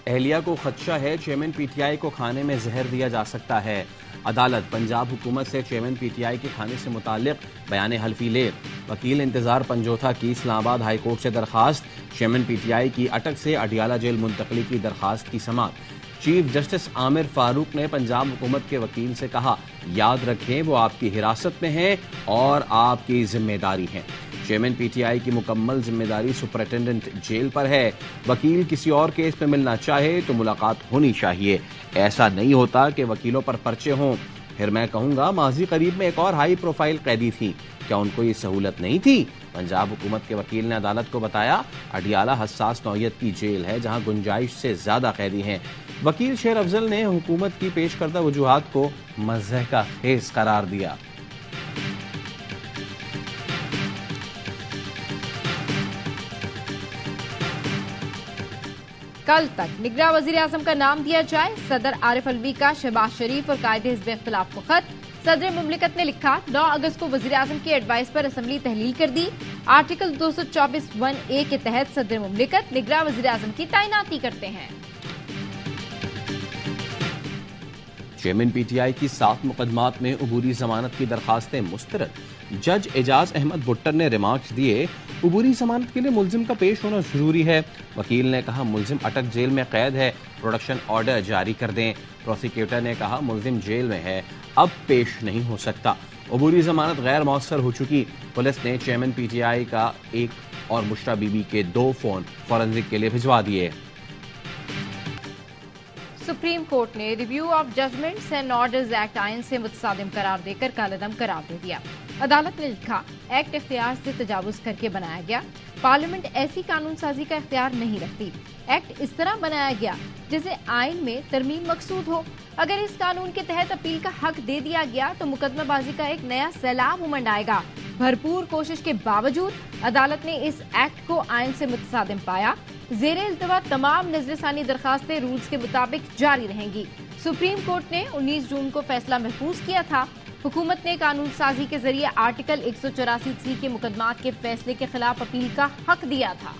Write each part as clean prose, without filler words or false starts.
اہلیہ کو خدشہ ہے، چیئرمین پی ٹی آئی کو کھانے میں زہر دیا جا سکتا ہے۔ عدالت پنجاب حکومت سے چیئرمین پی ٹی آئی کے کھانے سے متعلق بیان حلفی لے۔ وکیل انتظار پنجوتھا کی اسلام آباد ہائی کورٹ سے درخواست، چیئرمین پی ٹی آئی کی اٹک سے اڈیالہ جیل منتقلی کی درخواست کی سماعت۔ چیف جسٹس عامر فاروق نے پنجاب حکومت کے وکیل سے کہا، یاد رکھیں وہ آپ کی حراست میں ہیں اور آپ کی ذمہ داری ہے۔ چیئرمین پی ٹی آئی کی مکمل ذمہ داری سپرنٹینڈنٹ جیل پر ہے۔ وکیل کسی اور کیس میں ملنا چاہے تو ملاقات ہونی چاہیے، ایسا نہیں ہوتا کہ وکیلوں پر پرچے ہوں۔ پھر میں کہوں گا ماضی قریب میں ایک اور ہائی پروفائل قیدی تھی، کیا ان کو یہ سہولت نہیں تھی؟ پنجاب حکومت کے وکیل نے عدالت کو بتایا، اڈیالہ حساس نوعیت کی جیل ہے جہاں گنجائش سے زیادہ قیدی ہیں۔ وکیل شیر افضل نے حکومت کی پیش کردہ وجوہات کو مضحکہ خیز قرار دیا۔ کل تک نگراں وزیر اعظم کا نام دیا جائے، صدر عارف الوی کا شہباز شریف اور قائد حزب اختلاف کو خط۔ صدر مملکت نے لکھا، 9 اگست کو وزیر اعظم کی ایڈوائس پر اسمبلی تحلیل کر دی۔ آرٹیکل 224(1)(a) کے تحت صدر مملکت نگراں وزیر اعظم کی تعیناتی کرتے ہیں۔ چیئرمین پی ٹی آئی کی 7 مقدمات میں عبوری ضمانت کی درخواستیں مسترد۔ جج اعجاز احمد بٹر نے ریمارکس دیے، عبوری ضمانت کے لیے ملزم کا پیش ہونا ضروری ہے۔ وکیل نے کہا ملزم اٹک جیل میں قید ہے، پروڈکشن آرڈر جاری کر دیں۔ پروسیکیوٹر نے کہا ملزم جیل میں ہے، اب پیش نہیں ہو سکتا۔ عبوری ضمانت غیر مؤثر ہو چکی۔ پولیس نے چیئرمین پی ٹی آئی کا ایک اور مشرا بی بی کے 2 فون فورنزک کے لیے بھجوا دیے۔ سپریم کورٹ نے review of judgments and orders act آئین سے متصادم قرار دے کر کالعدم قرار دے دیا۔ عدالت نے لکھا، ایکٹ اختیار سے تجاوز کر کے بنایا گیا، پارلیمنٹ ایسی قانون سازی کا اختیار نہیں رکھتی۔ ایکٹ اس طرح بنایا گیا جسے آئین میں ترمیم مقصود ہو۔ اگر اس قانون کے تحت اپیل کا حق دے دیا گیا تو مقدمہ بازی کا ایک نیا سیلاب امنڈ آئے گا۔ بھرپور کوشش کے باوجود عدالت نے اس ایکٹ کو آئین سے متصادم پایا۔ زیر التوا تمام نظر ثانی درخواستیں رولز کے مطابق جاری رہیں گی۔ سپریم کورٹ نے 19 جون کو فیصلہ محفوظ کیا تھا۔ حکومت نے قانون سازی کے ذریعے آرٹیکل 184(c) کے مقدمات کے فیصلے کے خلاف اپیل کا حق دیا تھا۔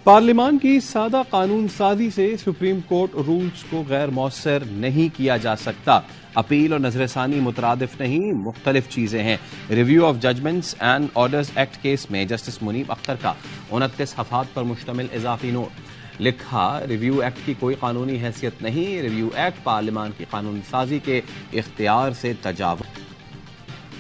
پارلیمان کی سادہ قانون سازی سے سپریم کورٹ رولز کو غیر مؤثر نہیں کیا جا سکتا۔ اپیل اور نظر ثانی مترادف نہیں، مختلف چیزیں ہیں۔ Review of judgments and orders act case میں جسٹس منیب اختر کا 29 صفحات پر مشتمل اضافی نوٹ لکھا، ریویو ایکٹ کی کوئی قانونی حیثیت نہیں، ریویو ایکٹ پارلیمان کی قانون سازی کے اختیار سے تجاوز۔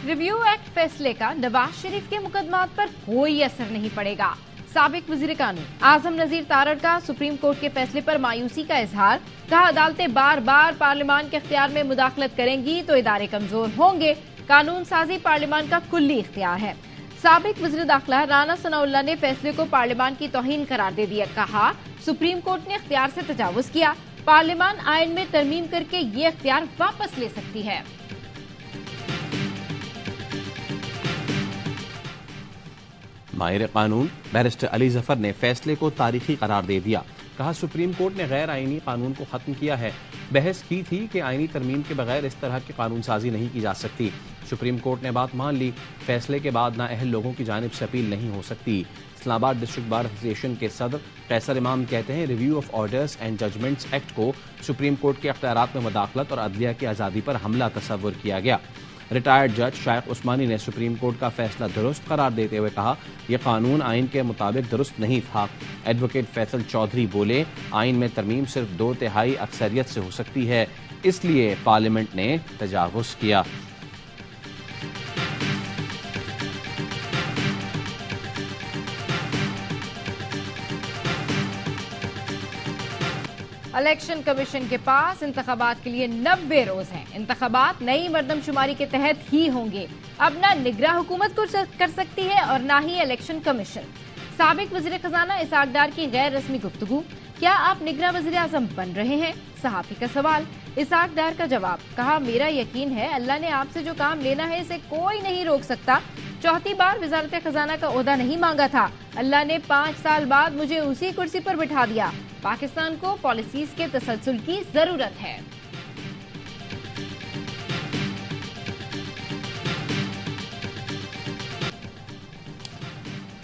ریویو ایکٹ فیصلے کا نواز شریف کے مقدمات پر کوئی اثر نہیں پڑے گا۔ سابق وزیر قانون اعظم نذیر تارڑ کا سپریم کورٹ کے فیصلے پر مایوسی کا اظہار، کہا عدالتیں بار بار پارلیمان کے اختیار میں مداخلت کریں گی تو ادارے کمزور ہوں گے، قانون سازی پارلیمان کا کلی اختیار ہے۔ سابق وزیر داخلہ رانا ثناء اللہ نے فیصلے کو پارلیمان کی توہین قرار دے دیا، کہا سپریم کورٹ نے اختیار سے تجاوز کیا، پارلیمان آئین میں ترمیم کر کے یہ اختیار واپس لے سکتی ہے۔ ماہر قانون بیرسٹر علی ظفر نے فیصلے کو تاریخی قرار دے دیا، کہا سپریم کورٹ نے غیر آئینی قانون کو ختم کیا ہے۔ بحث کی تھی کہ آئینی ترمیم کے بغیر اس طرح کی قانون سازی نہیں کی جا سکتی۔ سپریم کورٹ نے بات مان لی، فیصلے کے بعد نااہل لوگوں کی جانب سے اپیل نہیں ہو سکتی۔ اسلام آباد ڈسٹرکٹ بار ایسوسی ایشن کے صدر قیصر امام کہتے ہیں review of orders and judgments act کو سپریم کورٹ کے اختیارات میں مداخلت اور عدلیہ کی آزادی پر حملہ تصور کیا گیا۔ ریٹائرڈ جج شائخ عثمانی نے سپریم کورٹ کا فیصلہ درست قرار دیتے ہوئے کہا یہ قانون آئین کے مطابق درست نہیں تھا۔ ایڈوکیٹ فیصل چودھری بولے آئین میں ترمیم صرف 2/3 اکثریت سے ہو سکتی ہے، اس لیے پارلیمنٹ نے تجاوز کیا۔ الیکشن کمیشن کے پاس انتخابات کے لیے 90 روز ہیں۔ انتخابات نئی مردم شماری کے تحت ہی ہوں گے۔ اب نہ نگراں حکومت کو کر سکتی ہے اور نہ ہی الیکشن کمیشن۔ سابق وزیر خزانہ اسحاق ڈار کی غیر رسمی گفتگو، کیا آپ نگراں وزیر اعظم بن رہے ہیں؟ صحافی کا سوال۔ اسحاق ڈار کا جواب، کہا میرا یقین ہے اللہ نے آپ سے جو کام لینا ہے اسے کوئی نہیں روک سکتا۔ چوتھی بار وزارت خزانہ کا عہدہ نہیں مانگا تھا، اللہ نے 5 سال بعد مجھے اسی کرسی پر بٹھا دیا۔ پاکستان کو پالیسیز کے تسلسل کی ضرورت ہے۔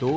2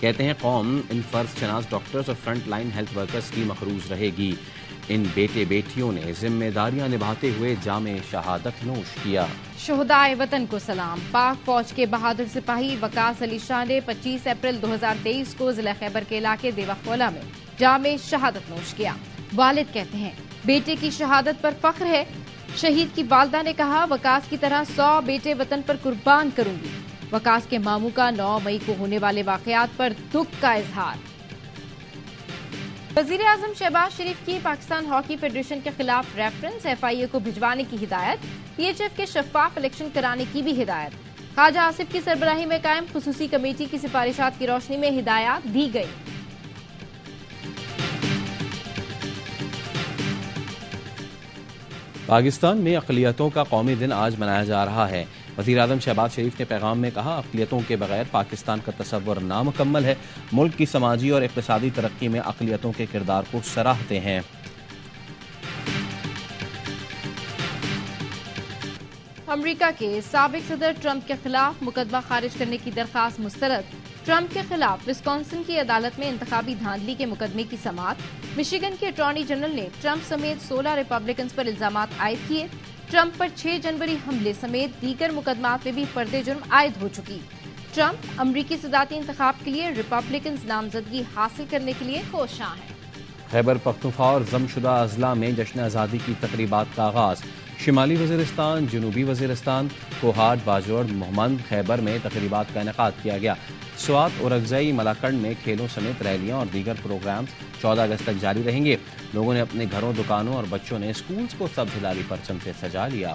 کہتے ہیں قوم ان فرض شناس ڈاکٹرز اور فرنٹ لائن ہیلتھ ورکرز کی مخروض رہے گی۔ ان بیٹے بیٹیوں نے ذمہ داریاں نبھاتے ہوئے جام شہادت نوش کیا۔ شہدائے وطن کو سلام۔ پاک فوج کے بہادر سپاہی وقاص علی شاہ نے 25 اپریل 2023 کو ضلع خیبر کے علاقے دیوہ خولا میں جام شہادت نوش کیا۔ والد کہتے ہیں بیٹے کی شہادت پر فخر ہے۔ شہید کی والدہ نے کہا وقاص کی طرح 100 بیٹے وطن پر قربان کروں گی۔ وقاص کے ماموں کا 9 مئی کو ہونے والے واقعات پر دکھ کا اظہار۔ وزیر اعظم شہباز شریف کی پاکستان ہاکی فیڈریشن کے خلاف ریفرنس FIA کو بھجوانے کی ہدایت۔ PHF کے شفاف الیکشن کرانے کی بھی ہدایت۔ خواجہ آصف کی سربراہی میں قائم خصوصی کمیٹی کی سفارشات کی روشنی میں ہدایات دی گئی۔ پاکستان میں اقلیتوں کا قومی دن آج منایا جا رہا ہے۔ وزیر اعظم شہباز شریف نے پیغام میں کہا اقلیتوں کے بغیر پاکستان کا تصور نامکمل ہے۔ ملک کی سماجی اور اقتصادی ترقی میں اقلیتوں کے کردار کو سراہتے ہیں۔ امریکہ کے سابق صدر ٹرمپ کے خلاف مقدمہ خارج کرنے کی درخواست مسترد۔ ٹرمپ کے خلاف وسکونسن کی عدالت میں انتخابی دھاندلی کے مقدمے کی سماعت۔ مشیگن کے اٹارنی جنرل نے ٹرمپ سمیت 16 ریپبلکنز پر الزامات عائد کیے۔ ٹرمپ پر 6 جنوری حملے سمیت دیگر مقدمات میں بھی فرد جرم عائد ہو چکی۔ ٹرمپ امریکی صدارتی انتخاب کے لیے ریپبلکنز نامزدگی حاصل کرنے کے لیے کوشاں ہیں۔ خیبر پختونخوا اور ضم شدہ اضلاع میں جشن آزادی کی تقریبات کا آغاز۔ شمالی وزیرستان، جنوبی وزیرستان، کوہاٹ، باجوڑ، مہمند، خیبر میں تقریبات کا انعقاد کیا گیا۔ سوات، اورکزئی، ملاکنڈ میں کھیلوں سمیت ریلیاں اور دیگر پروگرامز 14 اگست تک جاری رہیں گے۔ لوگوں نے اپنے گھروں، دکانوں اور بچوں نے اسکولز کو سبز ہلالی پرچم سے سجا لیا۔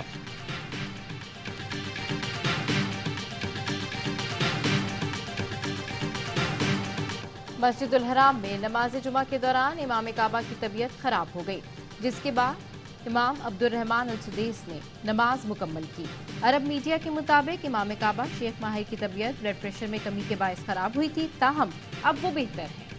مسجد الحرام میں نماز جمعہ کے دوران امام کعبہ کی طبیعت خراب ہو گئی، جس کے بعد امام عبدالرحمن السدیس نے نماز مکمل کی۔ عرب میڈیا کے مطابق امام کعبہ شیخ ماہر کی طبیعت بلڈ پریشر میں کمی کے باعث خراب ہوئی تھی، تاہم اب وہ بہتر ہے۔